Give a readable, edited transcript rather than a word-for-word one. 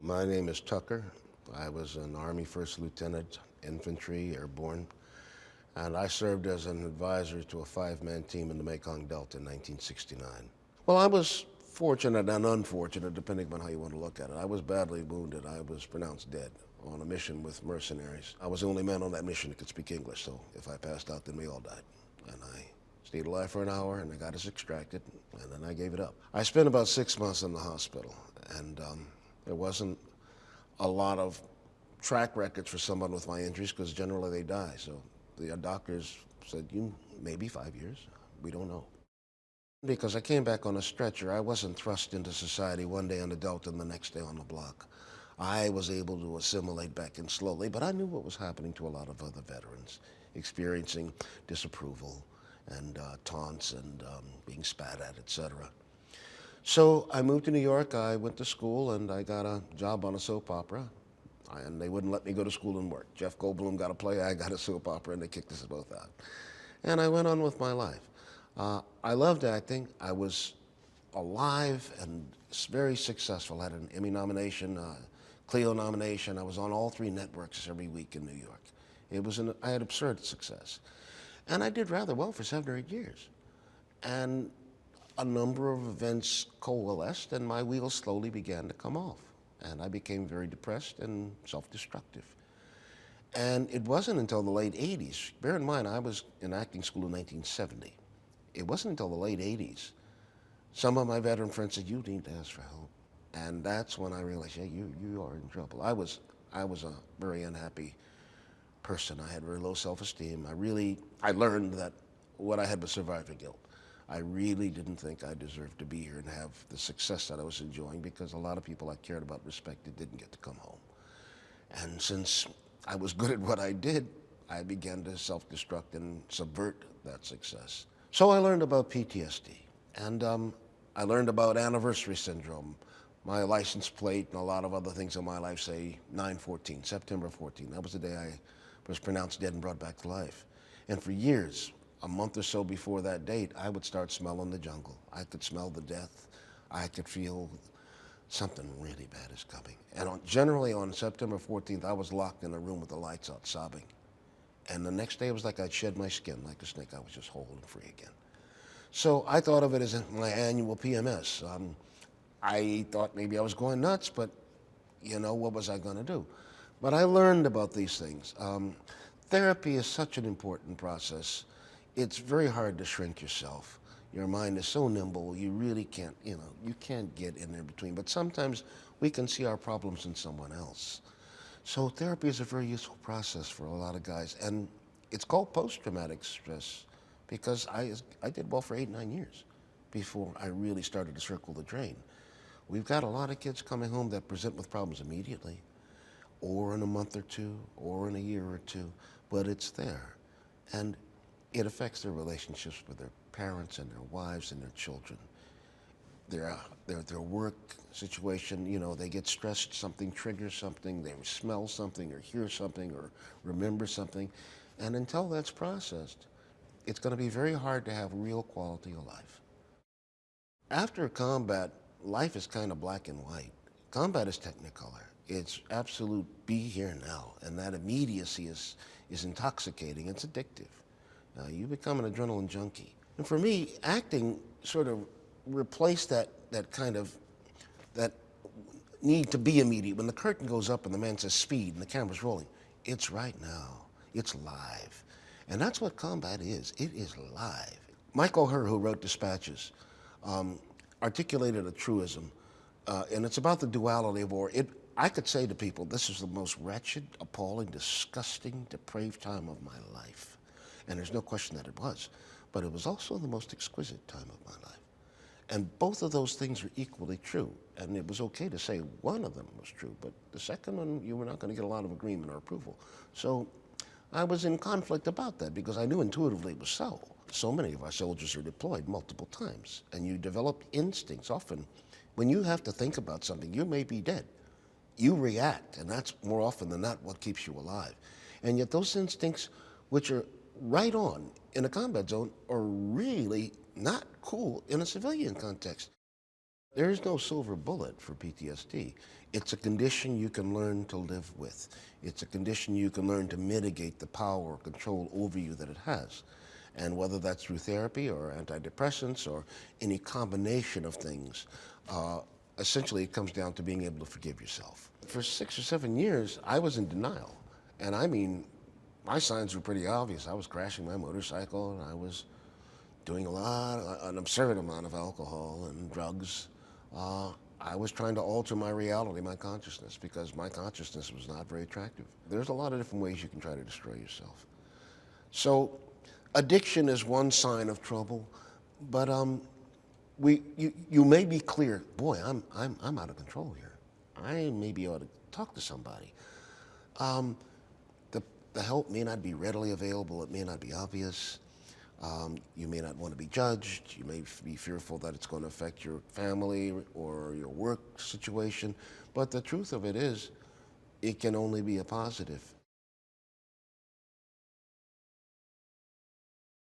My name is Tucker. I was an Army First Lieutenant, Infantry, Airborne, and I served as an advisor to a five-man team in the Mekong Delta in 1969. Well, I was fortunate and unfortunate, depending on how you want to look at it. I was badly wounded. I was pronounced dead on a mission with mercenaries. I was the only man on that mission that could speak English, so if I passed out, then we all died. And I stayed alive for an hour, and they got us extracted, and then I gave it up. I spent about 6 months in the hospital, and there wasn't a lot of track records for someone with my injuries because generally they die. So the doctors said, you maybe 5 years. We don't know. Because I came back on a stretcher, I wasn't thrust into society one day on the Delta and the next day on the block. I was able to assimilate back in slowly, but I knew what was happening to a lot of other veterans, experiencing disapproval and taunts and being spat at, etc. So I moved to New York, I went to school, and I got a job on a soap opera. And they wouldn't let me go to school and work. Jeff Goldblum got a play, I got a soap opera, and they kicked us both out. And I went on with my life. I loved acting. I was alive and very successful. I had an Emmy nomination, Clio nomination. I was on all three networks every week in New York. I had absurd success. And I did rather well for 7 or 8 years. And a number of events coalesced, and my wheels slowly began to come off. And I became very depressed and self-destructive. And it wasn't until the late 80s, bear in mind I was in acting school in 1970. It wasn't until the late 80s, some of my veteran friends said, you need to ask for help. And that's when I realized, yeah, you are in trouble. I was a very unhappy person. I had very low self-esteem. I learned that what I had was survivor guilt. I really didn't think I deserved to be here and have the success that I was enjoying because a lot of people I cared about, respected, didn't get to come home. And since I was good at what I did, I began to self-destruct and subvert that success. So I learned about PTSD, and I learned about anniversary syndrome. My license plate and a lot of other things in my life say 9/14, September 14. That was the day I was pronounced dead and brought back to life. And for years, a month or so before that date, I would start smelling the jungle. I could smell the death. I could feel something really bad is coming. And generally on September 14th, I was locked in a room with the lights out, sobbing. And the next day, it was like I'd shed my skin, like a snake. I was just whole and free again. So I thought of it as my annual PMS. I thought maybe I was going nuts, but you know, what was I going to do? But I learned about these things. Therapy is such an important process. It's very hard to shrink yourself. Your mind is so nimble, you really can't, you can't get in there between. But sometimes we can see our problems in someone else. So therapy is a very useful process for a lot of guys. And it's called post-traumatic stress because I did well for 8, 9 years before I really started to circle the drain. We've got a lot of kids coming home that present with problems immediately, or in a month or two, or in a year or two, but it's there. And it affects their relationships with their parents and their wives and their children. Their work situation, they get stressed, something triggers something, they smell something or hear something or remember something. And until that's processed, it's going to be very hard to have real quality of life. After combat, life is kind of black and white. Combat is technicolor. It's absolute be here now, and that immediacy is intoxicating. It's addictive. You become an adrenaline junkie. And for me, acting sort of replaced that need to be immediate. When the curtain goes up and the man says speed and the camera's rolling, it's right now. It's live. And that's what combat is. It is live. Mike O'Hare, who wrote Dispatches, articulated a truism, and it's about the duality of war. I could say to people, this is the most wretched, appalling, disgusting, depraved time of my life. And there's no question that it was. But it was also the most exquisite time of my life. And both of those things are equally true. And it was okay to say one of them was true, but the second one, you were not going to get a lot of agreement or approval. So I was in conflict about that because I knew intuitively it was so. So many of our soldiers are deployed multiple times, and you develop instincts. Often, when you have to think about something, you may be dead. You react, and that's more often than not what keeps you alive. And yet those instincts, which are right on in a combat zone, are really not cool in a civilian context. There is no silver bullet for PTSD. It's a condition you can learn to live with. It's a condition you can learn to mitigate the power or control over you that it has. And whether that's through therapy or antidepressants or any combination of things, essentially it comes down to being able to forgive yourself. For 6 or 7 years, I was in denial. And I mean, my signs were pretty obvious. I was crashing my motorcycle and I was doing an absurd amount of alcohol and drugs. I was trying to alter my reality, my consciousness, because my consciousness was not very attractive. There's a lot of different ways you can try to destroy yourself. So addiction is one sign of trouble, but you may be clear, boy, I'm out of control here. I maybe ought to talk to somebody. The help may not be readily available. It may not be obvious. You may not want to be judged. You may be fearful that it's going to affect your family or your work situation. But the truth of it is, it can only be a positive.